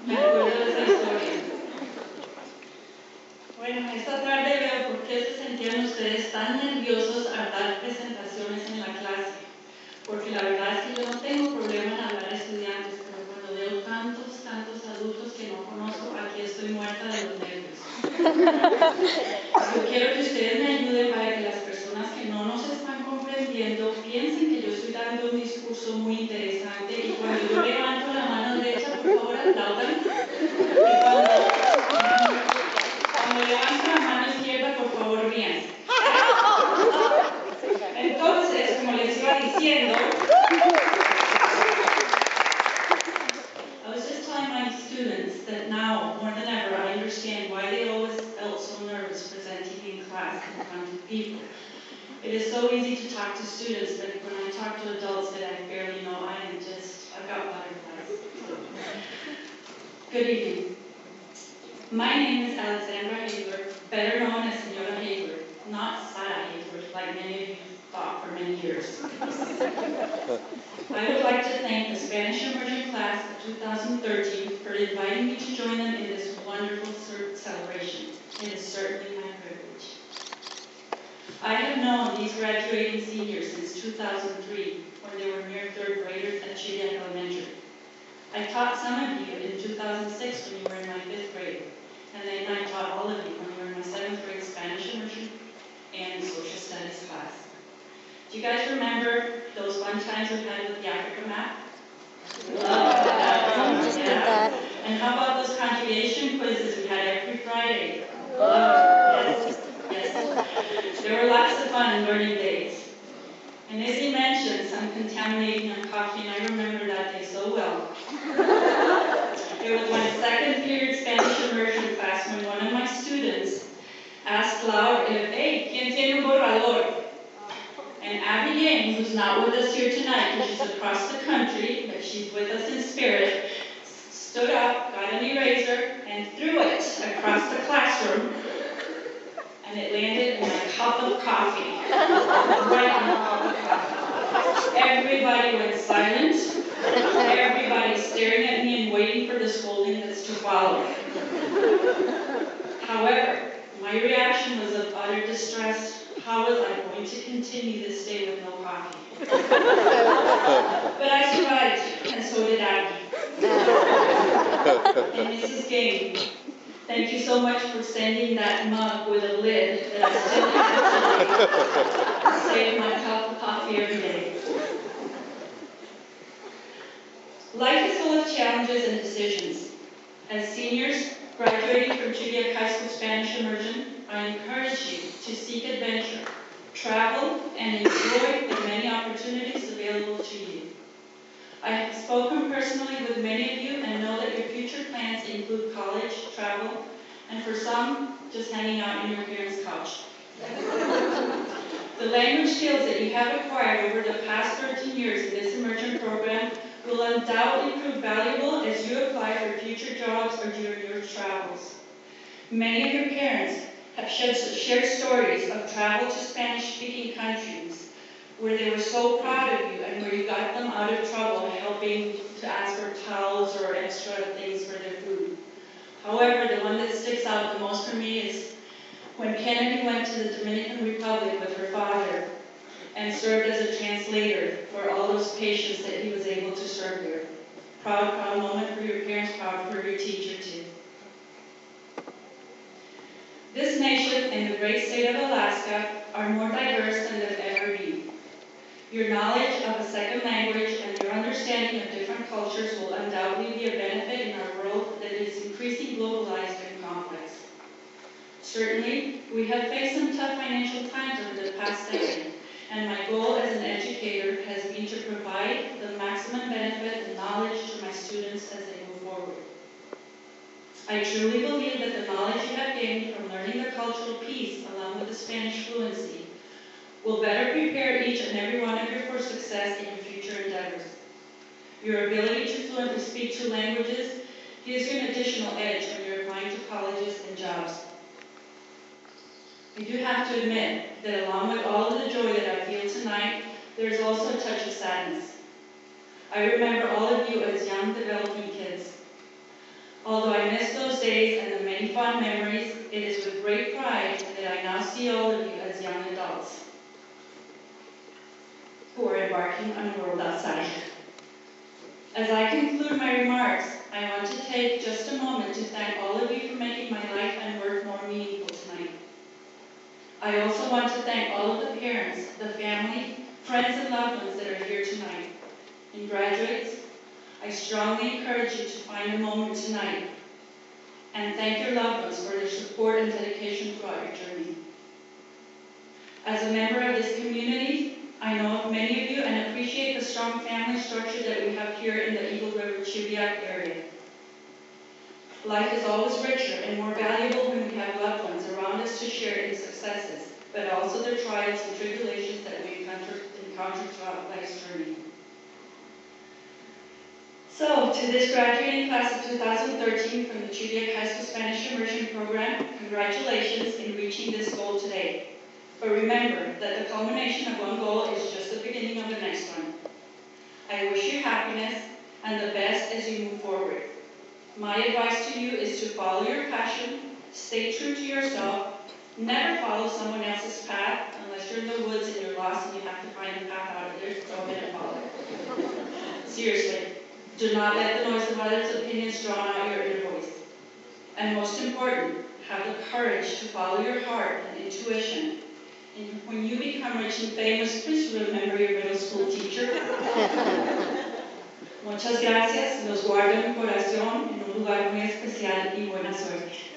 Me acuerdo de esa historia. Bueno, esta tarde veo por qué se sentían ustedes tan nerviosos al dar presentaciones en la clase. Porque la verdad es que yo no tengo problema en hablar a estudiantes, pero cuando veo tantos adultos que no conozco, aquí estoy muerta de los nervios. Yo quiero que ustedes me ayuden para que las personas que no nos están comprendiendo piensen que yo estoy dando un discurso muy interesante y cuando yo levanto la mano derecha, por favor, aplaudan. Y cuando levanto la mano izquierda, por favor, ríanse. Entonces, como les iba diciendo, I was just telling my students that now, more than ever, I understand why they always felt so nervous presenting in class in front of people. It is so easy to talk to students, but when I talk to adults that I barely know, I've got butterflies. Good evening. My name is Sra.Hagler, better known as Sra.Hagler, not Sra.Hagler, like many of you thought for many years. I would like to thank the Spanish Immersion class of 2013 for inviting me to join them in this wonderful celebration. It is certainly my privilege. I have known these graduating seniors since 2003, when they were mere third graders at Chugiak Elementary. I taught some of you in 2006 when you were in my 5th grade, and then I taught all of you when you were in my 7th grade Spanish Immersion and Social Studies class. Do you guys remember those fun times we had with the Africa map? Yeah. And how about those conjugation quizzes we had every Friday? Yes. There were lots of fun and learning days. And as he mentioned, some contaminating of coffee, and I remember that day so well. It was my 2nd period Spanish immersion class when one of my students asked loud, "Hey, ¿quién tiene un borrador?" And Abby Yang, who's not with us here tonight because she's across the country, but she's with us in spirit, stood up, got an eraser, and threw it across the classroom, and it landed in my cup of coffee, right on the cup of coffee. Everybody went silent, everybody staring at me and waiting for the scolding that's to follow. However, my reaction was of utter distress. How was I going to continue this day with no coffee? But I survived, and so did Abby. And Mrs. Game, thank you so much for sending that mug with a lid that I still have to save my cup of coffee every day. Life is full of challenges and decisions. As seniors graduating from Chugiak High School Spanish Immersion, I encourage you to seek adventure, travel, and enjoy the many opportunities available to you. I have spoken personally with many of you and know that your future plans include college, travel, and for some, just hanging out in your parents' couch. The language skills that you have acquired over the past 13 years in this immersion program will undoubtedly prove valuable as you apply for future jobs or during your travels. Many of your parents have shared stories of travel to Spanish-speaking countries where they were so proud of you and where you got them out of trouble helping to ask for towels or extra things for their food. However, the one that sticks out the most for me is when Kennedy went to the Dominican Republic with her father and served as a translator for all those patients that he was able to serve here. Proud moment for your parents, proud for your teacher too. This nation and the great state of Alaska are more diverse than they've ever been. Your knowledge of a second language and your understanding of different cultures will undoubtedly be a benefit in our world that is increasingly globalized and complex. Certainly, we have faced some tough financial times over the past decade, and my goal as an educator has been to provide the maximum benefit and knowledge to my students as they move forward. I truly believe that the knowledge you have gained from learning the cultural piece along with the Spanish fluency will better prepare each and every one of you for success in your future endeavors. Your ability to fluently speak two languages gives you an additional edge when you're applying to colleges and jobs. I do have to admit that along with all of the joy that I feel tonight, there is also a touch of sadness. I remember all of you as young, developing kids. Although I miss those days and the many fond memories, it is with great pride that I now see all of you as young adults who are embarking on a world outside. As I conclude my remarks, I want to take just a moment to thank all of you for making my life and work more meaningful tonight. I also want to thank all of the parents, the family, friends, and loved ones that are here tonight. And graduates, I strongly encourage you to find a moment tonight and thank your loved ones for their support and dedication throughout your journey. As a member of this community, I know of many of you and appreciate the strong family structure that we have here in the Eagle River Chugiak area. Life is always richer and more valuable when we have loved ones around us to share in successes, but also the trials and tribulations that we encounter throughout life's journey. So, to this graduating class of 2013 from the Chugiak High School Spanish Immersion Program, congratulations in reaching this goal today. But remember that the culmination of one goal is just the beginning of the next one. I wish you happiness and the best as you move forward. My advice to you is to follow your passion, stay true to yourself, never follow someone else's path unless you're in the woods and you're lost and you have to find the path out of there, go ahead and follow it. Seriously, do not let the noise of others' opinions drown out your inner voice. And most important, have the courage to follow your heart and intuition. And when you become rich and famous, please remember your middle school teacher. Muchas gracias. Los guardo en mi corazón en un lugar muy especial y buena suerte.